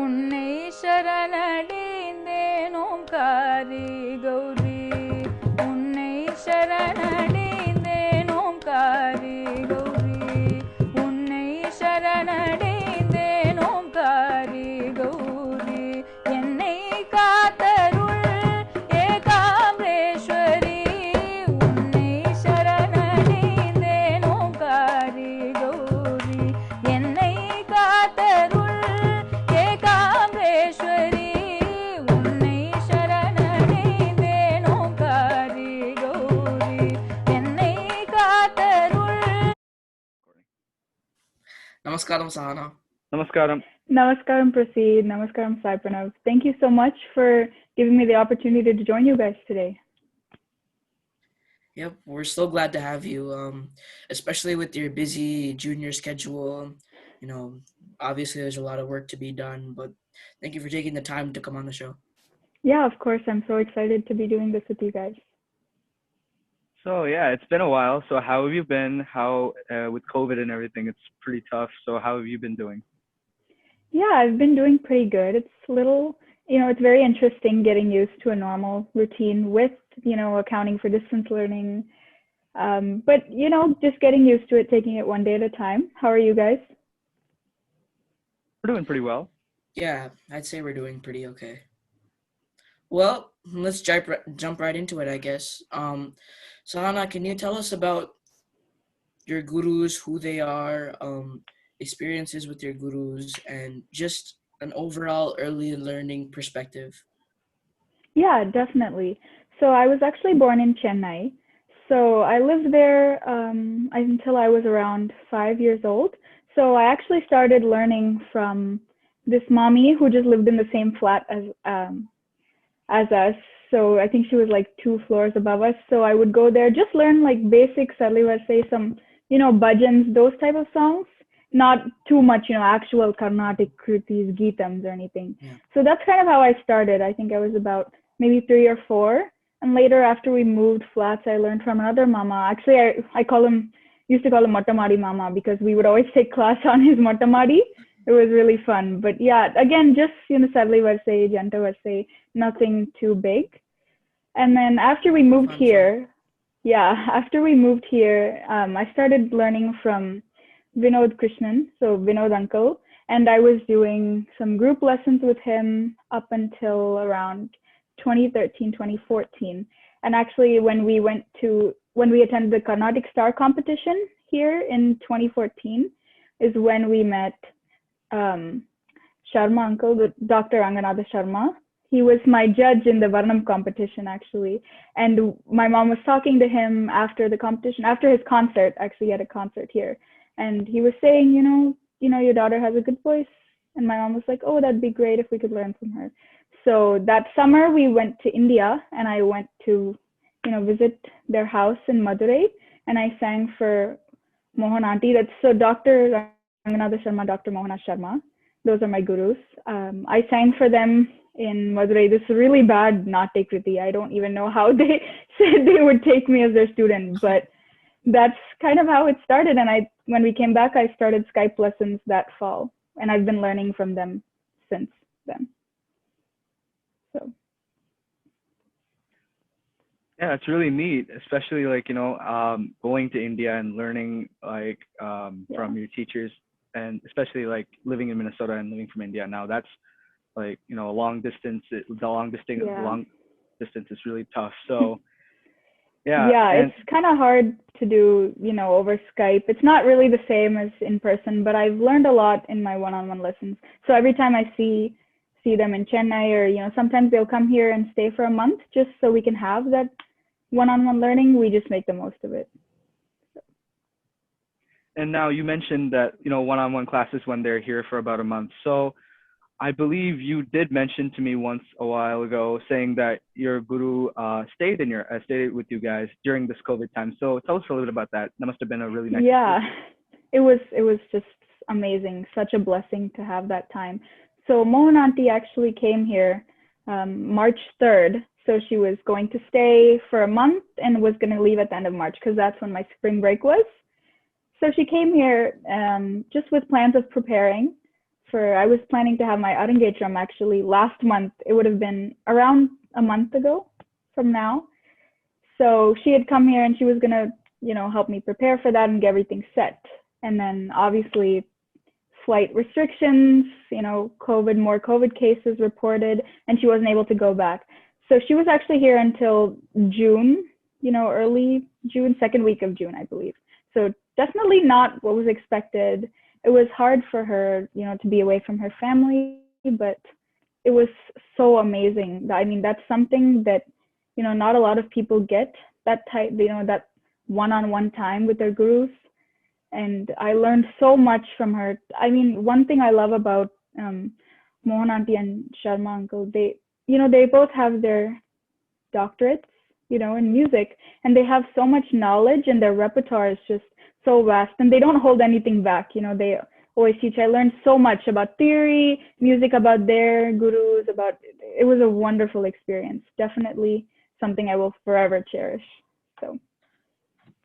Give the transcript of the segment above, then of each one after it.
உன்னை சரணடைந்தேன் ஓம்காரி கௌரி உன்னை சரணடைந்தேன் ஓம்காரி கௌரி உன்னை சரணடைந்தேன் ஓம்காரி கௌரி என்னை காத்தருள் ஏகாம்பரேஸ்வரி உன்னை சரணடைந்தேன் ஓம்காரி கௌரி என்னை காத்தருள் ஏகாம்பரேஸ்வரி உன்னை சரணடைந்தேன் ஓம்காரி கௌரி என்னை காத்தருள். Namaskaram, Sahaana. Namaskaram. Namaskaram, Prasid. Namaskaram, Sai Pranav. Thank you so much for giving me the opportunity to join you guys today. Yep, we're so glad to have you, especially with your busy junior schedule. You know, obviously there's a lot of work to be done, but thank you for taking the time to come on the show. Yeah, of course. I'm so excited to be doing this with you guys. So yeah, it's been a while. So how have you been? How with COVID and everything, it's pretty tough. So how have you been doing? Yeah, I've been doing pretty good. It's it's very interesting getting used to a normal routine with, accounting for distance learning. But, just getting used to it, taking it one day at a time. How are you guys? We're doing pretty well. Yeah, I'd say we're doing pretty okay. Well, let's jump right into it, I guess. Sahaana, can you tell us about your gurus, who they are, experiences with your gurus, and just an overall early learning perspective? Yeah, definitely. So I was actually born in Chennai. So I lived there until I was around 5 years old. So I actually started learning from this mommy who just lived in the same flat as us. So I think she was like 2 floors above us. So I would go there, just learn like basic sadly, let's say some, bhajans, those type of songs. Not too much, actual Carnatic kritis, geetams or anything. Yeah. So that's kind of how I started. I think I was about maybe 3 or 4. And later, after we moved flats, I learned from another mama. Actually, I used to call him Mottamadi Mama because we would always take class on his Mottamadi. It was really fun. But yeah, again, just, sadly, Varsay, Janta Varsay, nothing too big. And then after we moved here, I started learning from Vinod Krishnan, so Vinod uncle, and I was doing some group lessons with him up until around 2013, 2014. And actually when we attended the Carnatic Star competition here in 2014 is when we met Sharma uncle, Dr. Ranganatha Sharma. He was my judge in the Varnam competition actually. And my mom was talking to him after the competition, after his concert, actually he had a concert here. And he was saying, your daughter has a good voice. And my mom was like, oh, that'd be great if we could learn from her. So that summer we went to India and I went to, visit their house in Madurai. And I sang for Mohan Aunty. So Dr. Ranganatha Sharma, Dr. Mohana Sharma. Those are my gurus. I sang for them in Madurai. This really bad Natya Kriti. I don't even know how they said they would take me as their student, but that's kind of how it started. And when we came back, I started Skype lessons that fall, and I've been learning from them since then. So Yeah, it's really neat, especially like, going to India and learning like from your teachers, and especially like living in Minnesota and living from India now. That's like, long distance is really tough. So yeah, it's kind of hard to do, over Skype. It's not really the same as in person, but I've learned a lot in my one-on-one lessons. So every time I see them in Chennai or, sometimes they'll come here and stay for a month just so we can have that one-on-one learning. We just make the most of it. And now you mentioned that, one-on-one classes when they're here for about a month. So I believe you did mention to me once a while ago saying that your guru stayed with you guys during this COVID time. So tell us a little bit about that. That must have been a really nice experience. It was just amazing. Such a blessing to have that time. So Mohan Aunty actually came here March 3rd. So she was going to stay for a month and was going to leave at the end of March because that's when my spring break was. So she came here just with plans of preparing I was planning to have my Arangetram actually last month. It would have been around a month ago from now. So she had come here and she was gonna, help me prepare for that and get everything set. And then obviously flight restrictions, more COVID cases reported, and she wasn't able to go back. So she was actually here until June, early June, second week of June, I believe. So definitely not what was expected. It was hard for her, to be away from her family, but it was so amazing. I mean, that's something that, not a lot of people get, that type, that one-on-one time with their gurus. And I learned so much from her. I mean, one thing I love about Mohan Auntie and Sharma Uncle, they both have their doctorates, in music, and they have so much knowledge, and their repertoire is just so vast, and they don't hold anything back. They always teach. I learned so much about theory, music, about their gurus, it was a wonderful experience. Definitely something I will forever cherish. So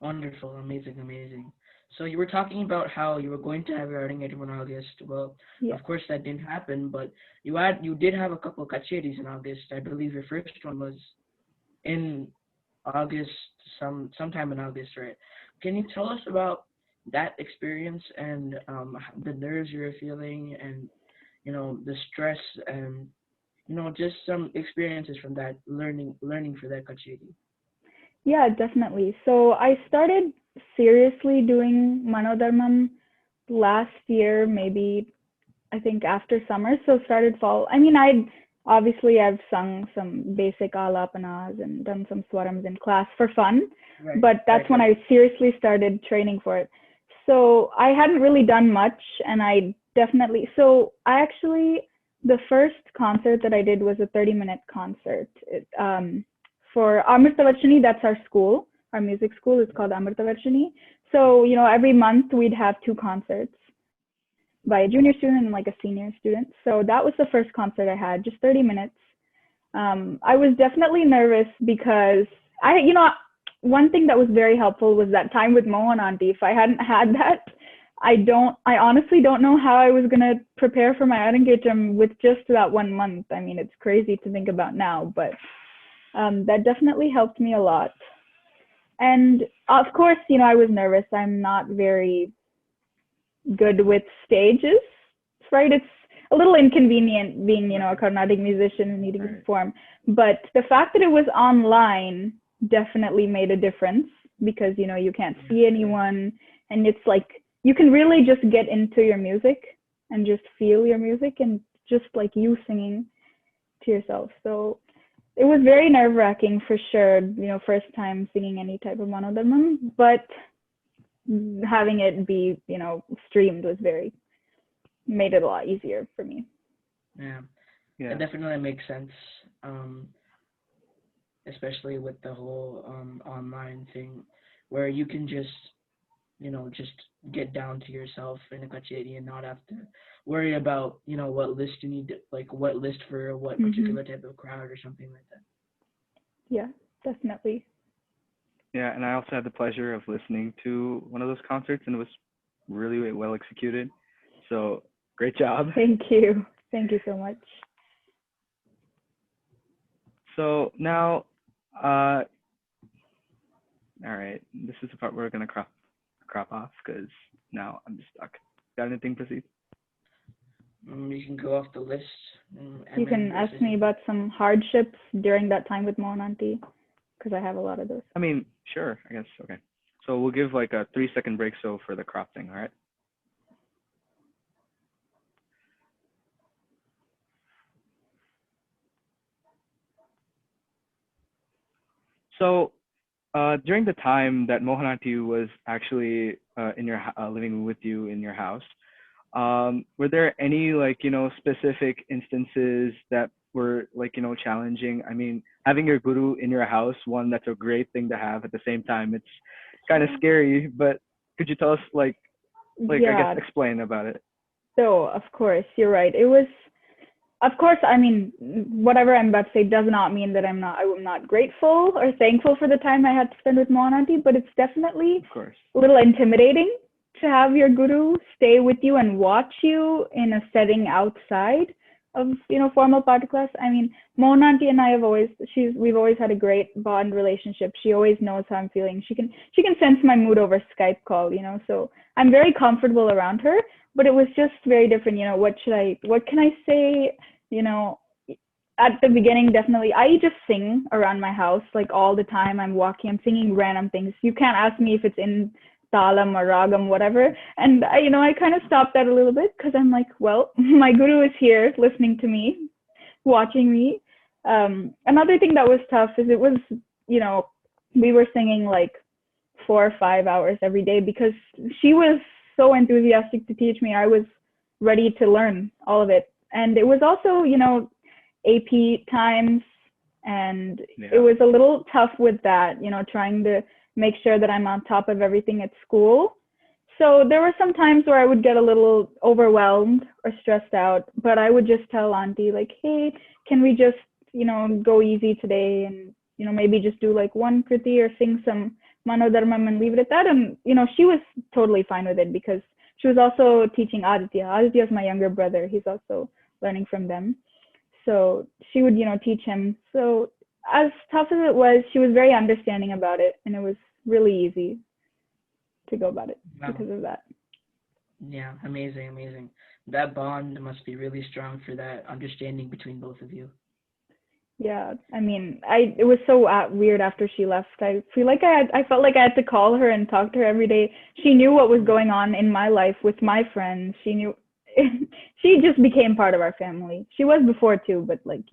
Wonderful, amazing. So you were talking about how you were going to have your outing in August. Well, yeah. Of course that didn't happen, but you did have a couple of kacheris in August. I believe your first one was in August, sometime in August, right? Can you tell us about that experience and the nerves you were feeling and the stress and just some experiences from that learning for that kacheri? Yeah, definitely. So I started seriously doing Manodharmam last year, maybe I think after summer. So started fall. I mean, I've sung some basic alapanas and done some swarams in class for fun, but that's when I seriously started training for it. So I hadn't really done much, and the first concert that I did was a 30-minute concert. For Amritavarshini, that's our school, our music school is called Amritavarshini. So, every month we'd have 2 concerts by a junior student and like a senior student. So that was the first concert I had, just 30 minutes. I was definitely nervous because one thing that was very helpful was that time with Mohan Auntie. If I hadn't had that, I honestly don't know how I was going to prepare for my Arangetram with just that 1 month. I mean, it's crazy to think about now, but that definitely helped me a lot. And of course, I was nervous. I'm not very good with stages, right? It's a little inconvenient being, a Carnatic musician and needing to perform. But the fact that it was online definitely made a difference because, you can't see anyone. And it's like, you can really just get into your music and just feel your music and just like you singing to yourself. So it was very nerve-wracking for sure, first time singing any type of Manodharmam, but having it be, streamed made it a lot easier for me. Yeah. It definitely makes sense, especially with the whole online thing where you can just get down to yourself in a kacheri and not have to worry about, what list you need, what list for what particular type of crowd or something like that. Yeah, definitely. Yeah, and I also had the pleasure of listening to one of those concerts, and it was really well executed. So great job. Thank you. Thank you so much. So now, all right, this is the part where we're gonna crop off because now I'm just stuck. Got anything, Prasid? You can go off the list. You can ask me about some hardships during that time with Mohan Auntie, because I have a lot of those. I mean, sure, I guess. Okay. So we'll give like a 3-second break so for the crop thing, all right? So during the time that Mohan Auntie was actually in your living with you in your house, were there any specific instances that were challenging? I mean, having your guru in your house, one, that's a great thing to have. At the same time, it's kind of scary, but could you tell us I guess explain about it? So of course, you're right. It was, of course, I mean, whatever I'm about to say does not mean that I'm not grateful or thankful for the time I had to spend with Mohan Auntie, but it's definitely of course a little intimidating to have your guru stay with you and watch you in a setting outside of formal party class. I mean, Mon auntie and I we've always had a great bond relationship. She always knows how I'm feeling. She can sense my mood over Skype call, so I'm very comfortable around her. But it was just very different. What can I say? At the beginning, definitely, I just sing around my house like all the time. I'm walking, I'm singing random things. You can't ask me if it's in talam or ragam, whatever. And I kind of stopped that a little bit because I'm like, well, my guru is here listening to me, watching me. Another thing that was tough is it was, we were singing like 4 or 5 hours every day because she was so enthusiastic to teach me. I was ready to learn all of it. And it was also, AP times, and it was a little tough with that, trying to make sure that I'm on top of everything at school. So there were some times where I would get a little overwhelmed or stressed out, but I would just tell auntie like, hey, can we just, go easy today and, maybe just do like one kriti or sing some manodharmam and leave it at that. And, she was totally fine with it because she was also teaching Aditya. Aditya is my younger brother. He's also learning from them. So she would, teach him. So as tough as it was, she was very understanding about it, and it was really easy to go about it because of that. Yeah, amazing. That bond must be really strong for that understanding between both of you. Yeah, I mean, it was so weird after she left. I feel like I felt like I had to call her and talk to her every day. She knew what was going on in my life with my friends. She knew. She just became part of our family. She was before too, but like,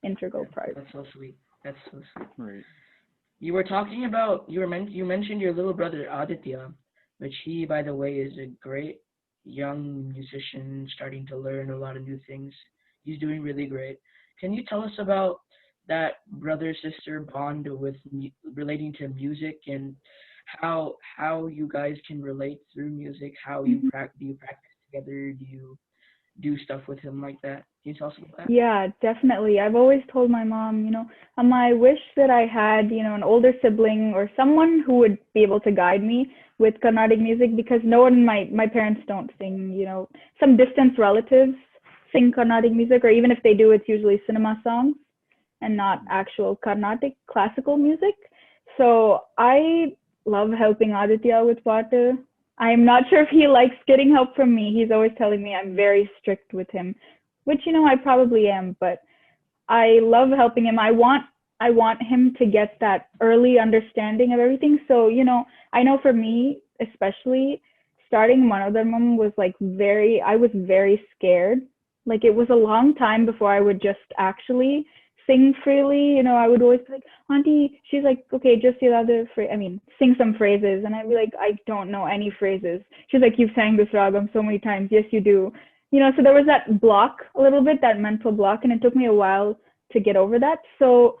integral part. That's so sweet. Right. You were talking about, you mentioned your little brother Aditya, which he, by the way, is a great young musician starting to learn a lot of new things. He's doing really great. Can you tell us about that brother-sister bond with relating to music and how you guys can relate through music? How do you practice together? Do you do stuff with him like that? Can you tell us about that? Yeah, definitely. I've always told my mom, I wish that I had, an older sibling or someone who would be able to guide me with Carnatic music because no one, my parents don't sing, some distant relatives sing Carnatic music, or even if they do, it's usually cinema songs and not actual Carnatic classical music. So I love helping Aditya with Vata. I'm not sure if he likes getting help from me. He's always telling me I'm very strict with him, which, I probably am, but I love helping him. I want him to get that early understanding of everything. So, I know for me, especially starting Manodharmam was like I was very scared. Like it was a long time before I would just actually sing freely. I would always be like, auntie, she's like, okay, just the other sing some phrases. And I'd be like, I don't know any phrases. She's like, you've sang this ragam so many times. Yes, you do. So there was that block a little bit, that mental block, and it took me a while to get over that. So,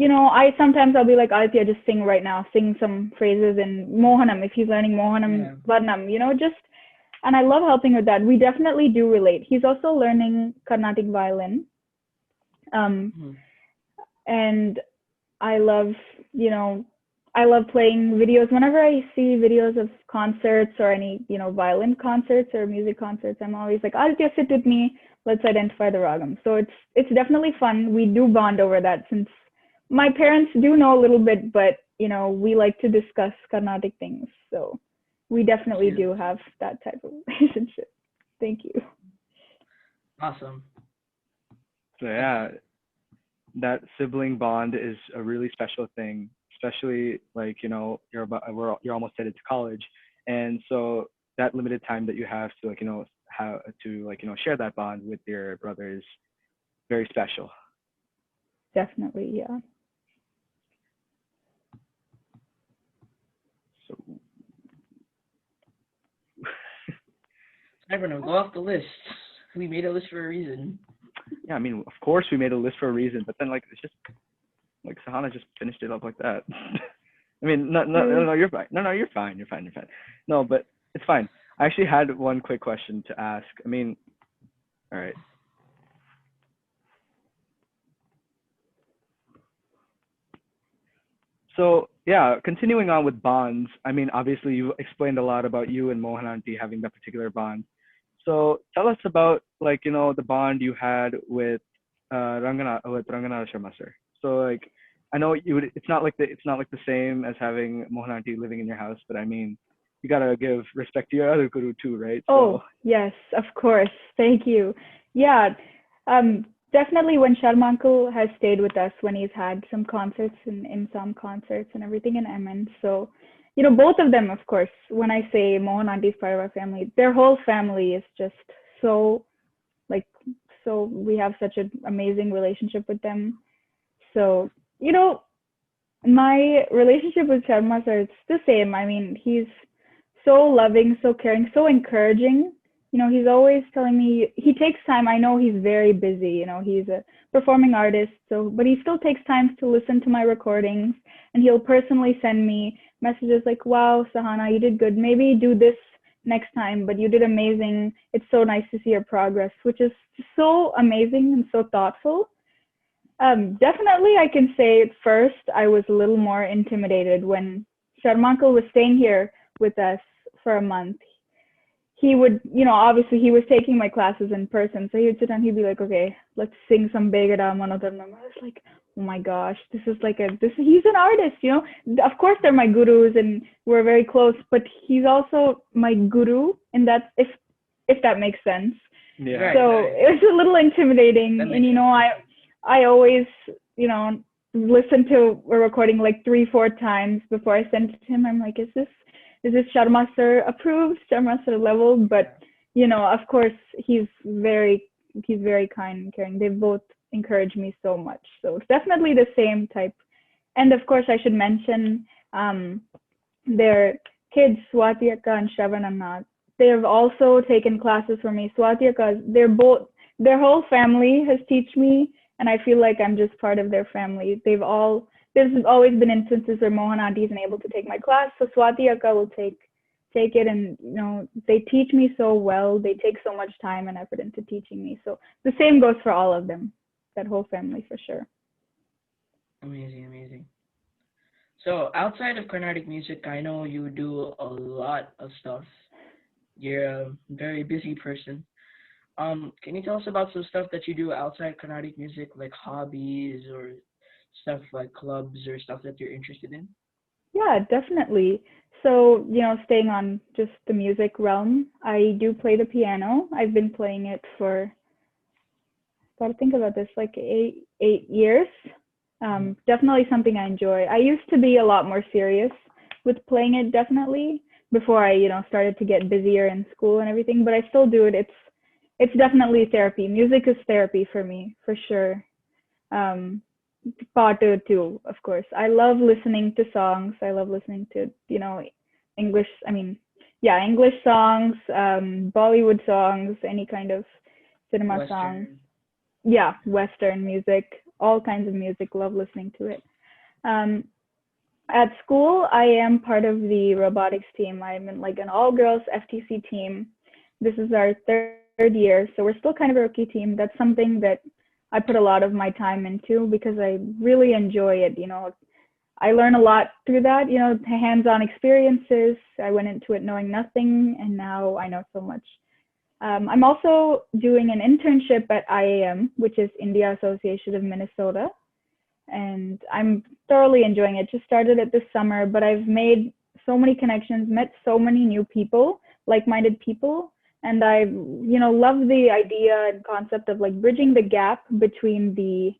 I'll be like, Aditya, just sing right now, sing some phrases in Mohanam, if he's learning Mohanam, Varnam, and I love helping with that. We definitely do relate. He's also learning Carnatic violin. And I love playing videos. Whenever I see videos of concerts or any, violin concerts or music concerts, I'm always like, Aditya, sit with me. Let's identify the ragam. So it's definitely fun. We do bond over that since my parents do know a little bit, but, we like to discuss Carnatic things. So we definitely do have that type of relationship. Thank you. Awesome. So yeah, that sibling bond is a really special thing, especially like, you're almost headed to college. And so that limited time that you have to how to share that bond with your brother is very special. Definitely, yeah. So Everyone, go off the list. We made a list for a reason. Yeah, I mean, of course we made a list for a reason, but then it's just like Sahaana just finished it up like that. I mean, no, you're fine. No, you're fine. You're fine. No, but it's fine. I actually had one quick question to ask. I mean, all right. So yeah, continuing on with bonds. I mean, obviously you explained a lot about you and Mohan Aunty having that particular bond. So tell us about like, the bond you had with Rangana Sharma sir. So like I know it's not like the same as having Mohan Aunty living in your house, but I mean you gotta give respect to your other guru too, right? Oh, yes, of course. Thank you. Yeah, definitely when Sharma uncle has stayed with us when he's had some concerts in some concerts and everything in MN. So, both of them, of course, when I say Mohan auntie is part of our family, their whole family is just so, like, so we have such an amazing relationship with them. So, my relationship with Sharma sir, it's the same. I mean, he's so loving, so caring, so encouraging. He's always telling me he takes time. I know he's very busy. He's a performing artist, so but he still takes time to listen to my recordings, and he'll personally send me messages like, "Wow, Sahaana, you did good. Maybe do this next time, but you did amazing. It's so nice to see your progress," which is so amazing and so thoughtful. Definitely, I can say at first I was a little more intimidated when Sharma uncle was staying here with us for a month. He would, obviously he was taking my classes in person. So he would sit down, he'd be like, "Okay, let's sing some Begada Manodaram." I was like, oh my gosh, he's an artist, Of course they're my gurus and we're very close, but he's also my guru in that, if that makes sense. Yeah. Right, So right. it was a little intimidating. That And, makes sense. I always, listen to a recording like 3-4 times before I send it to him. I'm like, is this Sharma sir approved, Sharma sir level? But of course, he's very kind and caring. They've both encouraged me so much. So it's definitely the same type. And of course, I should mention their kids, Swati Akka and Shravananna. They have also taken classes for me. Swati Akka, their whole family has taught me, and I feel like I'm just part of their family. There's always been instances where Mohan auntie isn't able to take my class, so Swati Akka will take it, and they teach me so well. They take so much time and effort into teaching me. So the same goes for all of them, that whole family for sure. Amazing, amazing. So outside of Carnatic music, I know you do a lot of stuff. You're a very busy person. Can you tell us about some stuff that you do outside Carnatic music, like hobbies or stuff like clubs or stuff that you're interested in? Yeah, definitely. So, staying on just the music realm, I do play the piano. I've been playing it for, gotta think about this, like 8 years. Definitely something I enjoy. I used to be a lot more serious with playing it, definitely, before I, started to get busier in school and everything, but I still do it. It's definitely therapy. Music is therapy for me, for sure. Um, Potter too, of course. I love listening to songs. I love listening to, English, I mean, yeah, English songs, Bollywood songs, any kind of cinema songs. Western. Yeah, Western music, all kinds of music, love listening to it. Um, at school, I am part of the robotics team. I'm in like an all-girls FTC team. This is our third year, so we're still kind of a rookie team. That's something that I put a lot of my time into because I really enjoy it. I learn a lot through that, hands-on experiences. I went into it knowing nothing, and now I know so much. I'm also doing an internship at IAM, which is India Association of Minnesota, and I'm thoroughly enjoying it. Just started it this summer, but I've made so many connections, met so many new people, like-minded people, and I, love the idea and concept of like bridging the gap between the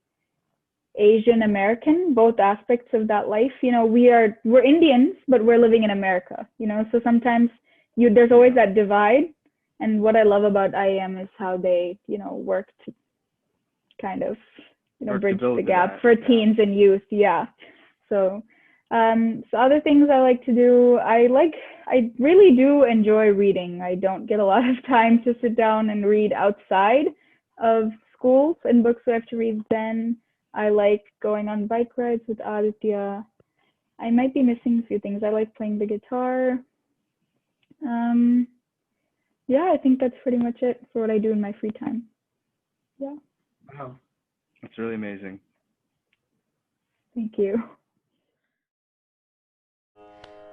Asian American, both aspects of that life. We're Indians, but we're living in America, so sometimes there's always that divide. And what I love about IAM is how they, work to kind of, bridge the gap for teens and youth. Yeah. So, so other things I like to do, I really do enjoy reading. I don't get a lot of time to sit down and read outside of school and books I have to read then. I like going on bike rides with Aditya. I might be missing a few things. I like playing the guitar. Yeah, I think that's pretty much it for what I do in my free time. Yeah. Wow. That's really amazing. Thank you.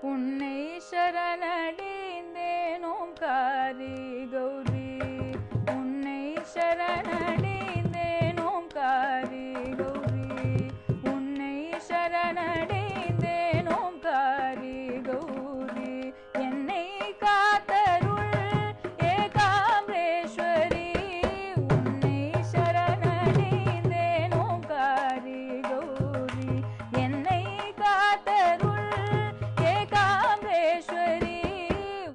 உன்னை சரணடைந்தேன்